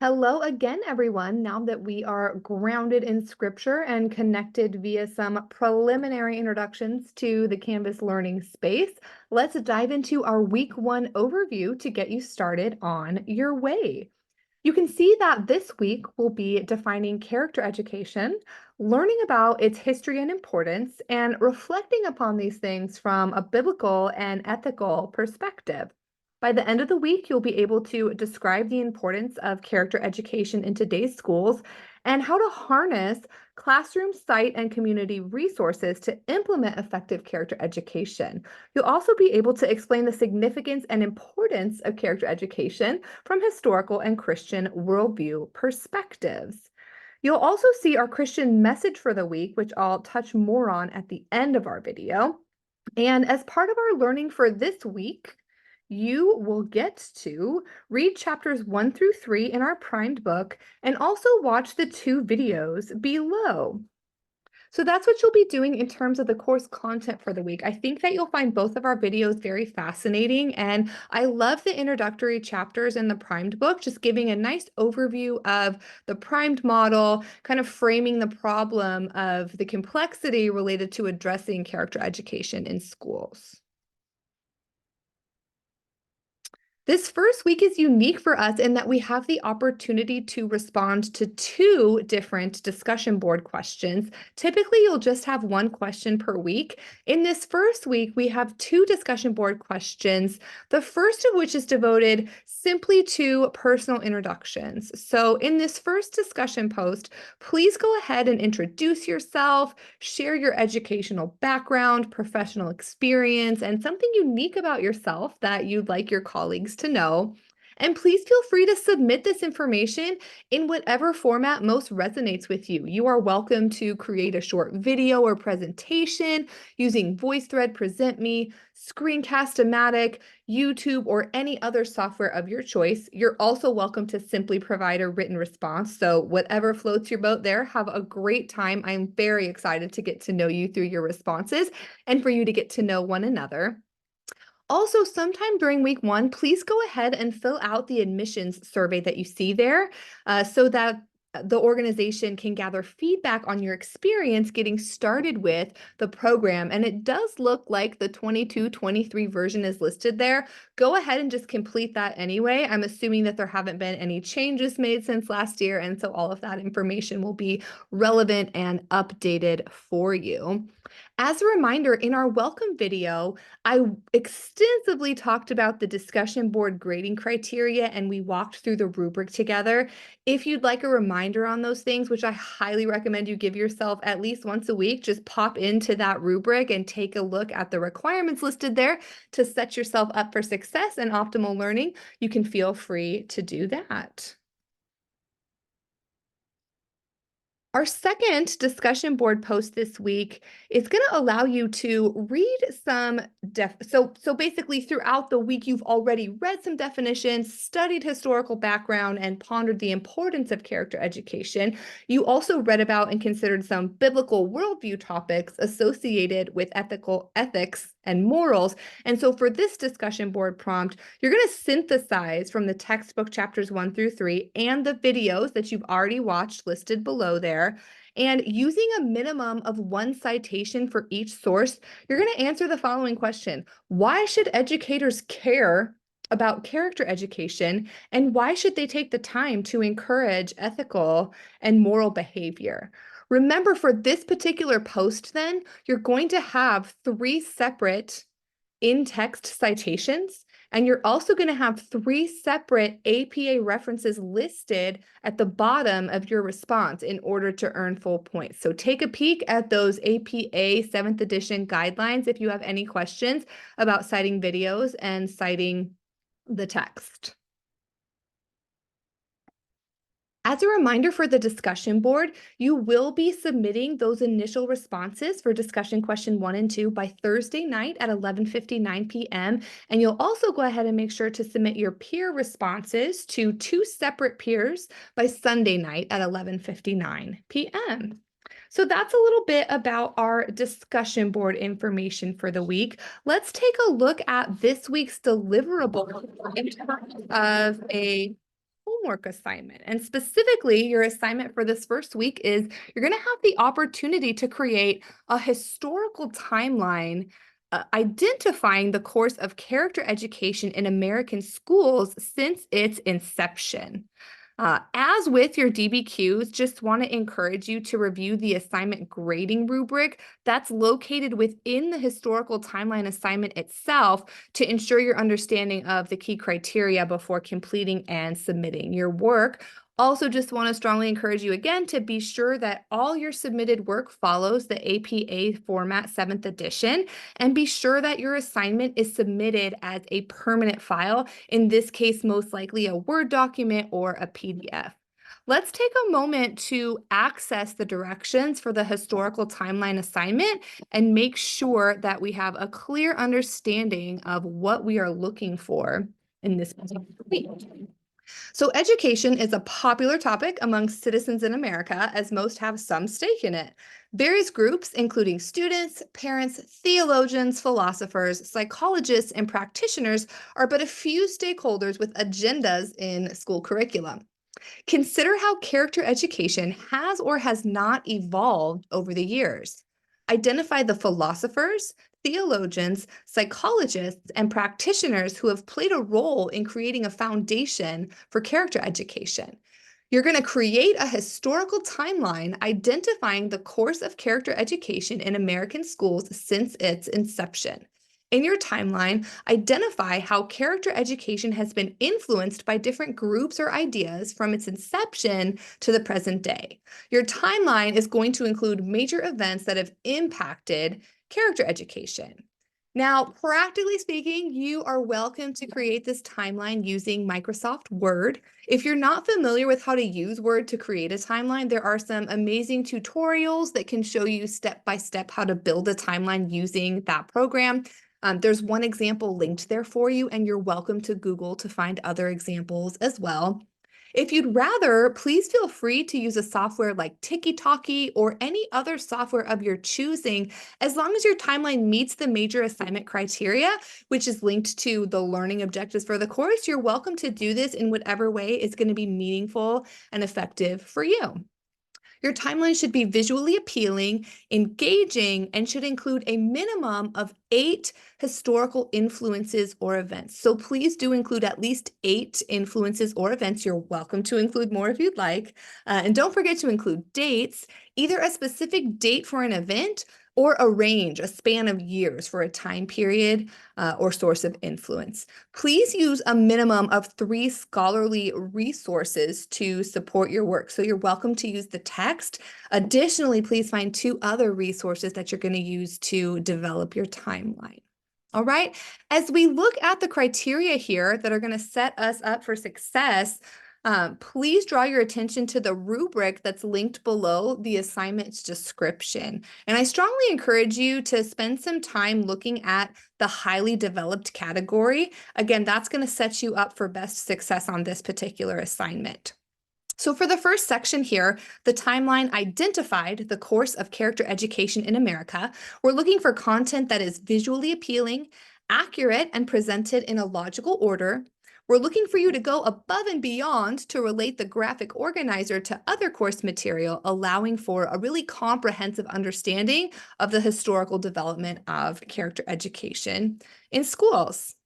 Hello again, everyone. Now that we are grounded in scripture and connected via some preliminary introductions to the Canvas learning space, let's dive into our week one overview to get you started on your way. You can see that this week we'll be defining character education, learning about its history and importance, and reflecting upon these things from a biblical and ethical perspective. By the end of the week, you'll be able to describe the importance of character education in today's schools and how to harness classroom, site, and community resources to implement effective character education. You'll also be able to explain the significance and importance of character education from historical and Christian worldview perspectives. You'll also see our Christian message for the week, which I'll touch more on at the end of our video. And as part of our learning for this week, you will get to read chapters 1 through 3 in our primed book and also watch the 2 videos below. So that's what you'll be doing in terms of the course content for the week. I think that you'll find both of our videos very fascinating, and I love the introductory chapters in the primed book, just giving a nice overview of the primed model, kind of framing the problem of the complexity related to addressing character education in schools. This first week is unique for us in that we have the opportunity to respond to 2 different discussion board questions. Typically, you'll just have 1 question per week. In this first week, we have 2 discussion board questions, the first of which is devoted simply to personal introductions. So in this first discussion post, please go ahead and introduce yourself, share your educational background, professional experience, and something unique about yourself that you'd like your colleagues to know. And please feel free to submit this information in whatever format most resonates with you. You are welcome to create a short video or presentation using VoiceThread, PresentMe, Screencast-O-Matic, YouTube, or any other software of your choice. You're also welcome to simply provide a written response. So whatever floats your boat there, have a great time. I'm very excited to get to know you through your responses and for you to get to know one another. Also, sometime during week one, please go ahead and fill out the admissions survey that you see there so that the organization can gather feedback on your experience getting started with the program. And it does look like the 22-23 version is listed there. Go ahead and just complete that anyway. I'm assuming that there haven't been any changes made since last year, and so all of that information will be relevant and updated for you. As a reminder, in our welcome video, I extensively talked about the discussion board grading criteria and we walked through the rubric together. If you'd like a reminder on those things, which I highly recommend you give yourself at least once a week, just pop into that rubric and take a look at the requirements listed there to set yourself up for success and optimal learning. You can feel free to do that. Our second discussion board post this week is going to allow you to read some so basically throughout the week you've already read some definitions, studied historical background, and pondered the importance of character education. You also read about and considered some biblical worldview topics associated with ethics and morals. And so for this discussion board prompt, you're going to synthesize from the textbook chapters 1 through 3 and the videos that you've already watched listed below there. And using a minimum of 1 citation for each source, you're going to answer the following question: why should educators care about character education, and why should they take the time to encourage ethical and moral behavior? Remember, for this particular post, then, you're going to have 3 separate in-text citations, and you're also going to have 3 separate APA references listed at the bottom of your response in order to earn full points. So take a peek at those APA 7th edition guidelines if you have any questions about citing videos and citing the text. As a reminder for the discussion board, you will be submitting those initial responses for discussion question 1 and 2 by Thursday night at 11:59 p.m. And you'll also go ahead and make sure to submit your peer responses to 2 separate peers by Sunday night at 11:59 p.m. So that's a little bit about our discussion board information for the week. Let's take a look at this week's deliverable in terms of a homework assignment. And specifically, your assignment for this first week is you're going to have the opportunity to create a historical timeline identifying the course of character education in American schools since its inception. As with your DBQs, just want to encourage you to review the assignment grading rubric that's located within the historical timeline assignment itself to ensure your understanding of the key criteria before completing and submitting your work. Also, just want to strongly encourage you again to be sure that all your submitted work follows the APA format 7th edition, and be sure that your assignment is submitted as a permanent file, in this case, most likely a Word document or a PDF. Let's take a moment to access the directions for the historical timeline assignment and make sure that we have a clear understanding of what we are looking for in this particular week. So education is a popular topic among citizens in America, as most have some stake in it. Various groups, including students, parents, theologians, philosophers, psychologists, and practitioners, are but a few stakeholders with agendas in school curriculum. Consider how character education has or has not evolved over the years. Identify the philosophers, theologians, psychologists, and practitioners who have played a role in creating a foundation for character education. You're going to create a historical timeline identifying the course of character education in American schools since its inception. In your timeline, identify how character education has been influenced by different groups or ideas from its inception to the present day. Your timeline is going to include major events that have impacted character education. Now, practically speaking, you are welcome to create this timeline using Microsoft Word. If you're not familiar with how to use Word to create a timeline, there are some amazing tutorials that can show you step by step how to build a timeline using that program. There's one example linked there for you, and you're welcome to Google to find other examples as well. If you'd rather, please feel free to use a software like Tiki-Talkie or any other software of your choosing, as long as your timeline meets the major assignment criteria, which is linked to the learning objectives for the course. You're welcome to do this in whatever way is going to be meaningful and effective for you. Your timeline should be visually appealing, engaging, and should include a minimum of 8 historical influences or events. So please do include at least 8 influences or events. You're welcome to include more if you'd like. And don't forget to include dates, either a specific date for an event or a range, a span of years for a time period or source of influence. Please use a minimum of 3 scholarly resources to support your work. So you're welcome to use the text. Additionally, please find 2 other resources that you're going to use to develop your timeline. All right, as we look at the criteria here that are going to set us up for success, please draw your attention to the rubric that's linked below the assignment's description. And I strongly encourage you to spend some time looking at the highly developed category. Again, that's going to set you up for best success on this particular assignment. So for the first section here, the timeline identified the course of character education in America. We're looking for content that is visually appealing, accurate, and presented in a logical order. We're looking for you to go above and beyond to relate the graphic organizer to other course material, allowing for a really comprehensive understanding of the historical development of character education in schools.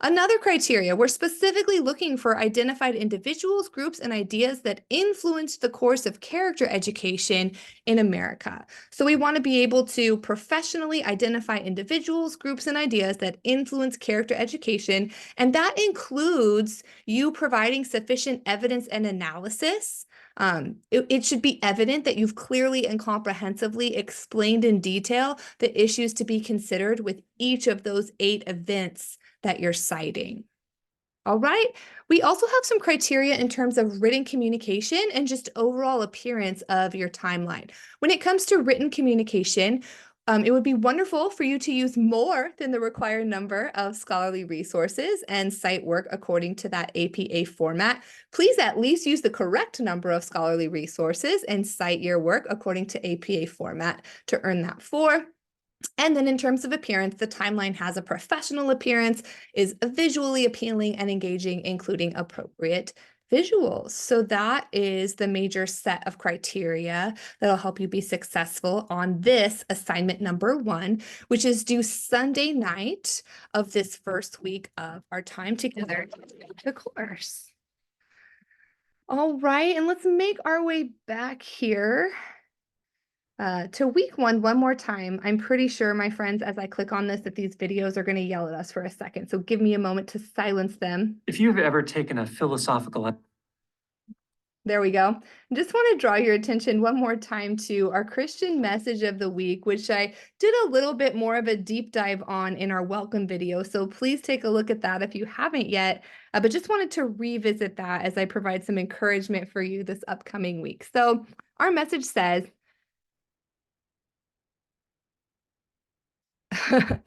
Another criteria, we're specifically looking for identified individuals, groups, and ideas that influence the course of character education in America. So we want to be able to professionally identify individuals, groups, and ideas that influence character education, and that includes you providing sufficient evidence and analysis. It should be evident that you've clearly and comprehensively explained in detail the issues to be considered with each of those 8 events that you're citing. All right, we also have some criteria in terms of written communication and just overall appearance of your timeline. When it comes to written communication, it would be wonderful for you to use more than the required number of scholarly resources and cite work according to that APA format. Please at least use the correct number of scholarly resources and cite your work according to APA format to earn that 4. And then in terms of appearance, the timeline has a professional appearance, is visually appealing and engaging, including appropriate Visuals. So that is the major set of criteria that'll help you be successful on this assignment number 1, which is due Sunday night of this first week of our time together to course. All right, and let's make our way back here to week one more time. I'm pretty sure, my friends, as I click on this, that these videos are going to yell at us for a second. So give me a moment to silence them. If you've ever taken a philosophical There we go. I just want to draw your attention one more time to our Christian message of the week, which I did a little bit more of a deep dive on in our welcome video. So please take a look at that if you haven't yet, but just wanted to revisit that as I provide some encouragement for you this upcoming week. So our message says,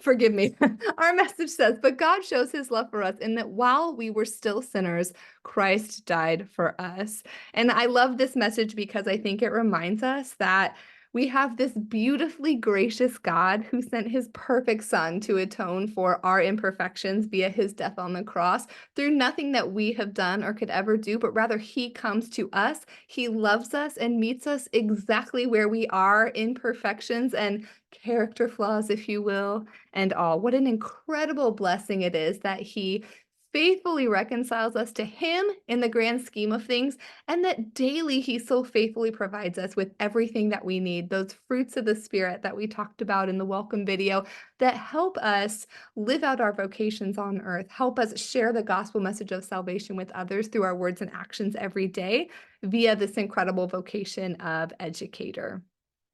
forgive me. Our message says, but God shows his love for us in that while we were still sinners, Christ died for us. And I love this message because I think it reminds us that we have this beautifully gracious God who sent his perfect son to atone for our imperfections via his death on the cross through nothing that we have done or could ever do, but rather he comes to us. He loves us and meets us exactly where we are, imperfections and character flaws, if you will, and all. What an incredible blessing it is that he faithfully reconciles us to him in the grand scheme of things, and that daily he so faithfully provides us with everything that we need, those fruits of the Spirit that we talked about in the welcome video that help us live out our vocations on earth, help us share the gospel message of salvation with others through our words and actions every day via this incredible vocation of educator.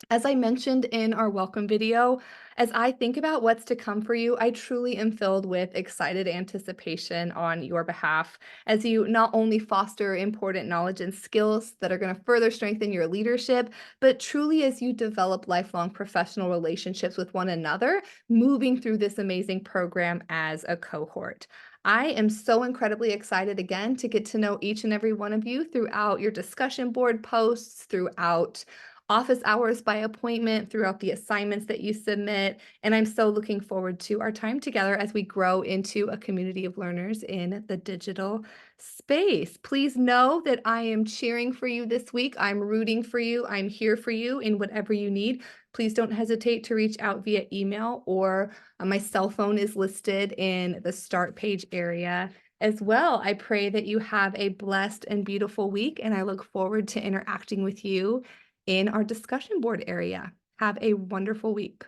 As I mentioned in our welcome video, as I think about what's to come for you, I truly am filled with excited anticipation on your behalf as you not only foster important knowledge and skills that are going to further strengthen your leadership, but truly as you develop lifelong professional relationships with one another, moving through this amazing program as a cohort. I am so incredibly excited again to get to know each and every one of you throughout your discussion board posts, throughout office hours by appointment, throughout the assignments that you submit. And I'm so looking forward to our time together as we grow into a community of learners in the digital space. Please know that I am cheering for you this week. I'm rooting for you. I'm here for you in whatever you need. Please don't hesitate to reach out via email, or my cell phone is listed in the start page area as well. I pray that you have a blessed and beautiful week, and I look forward to interacting with you in our discussion board area. Have a wonderful week.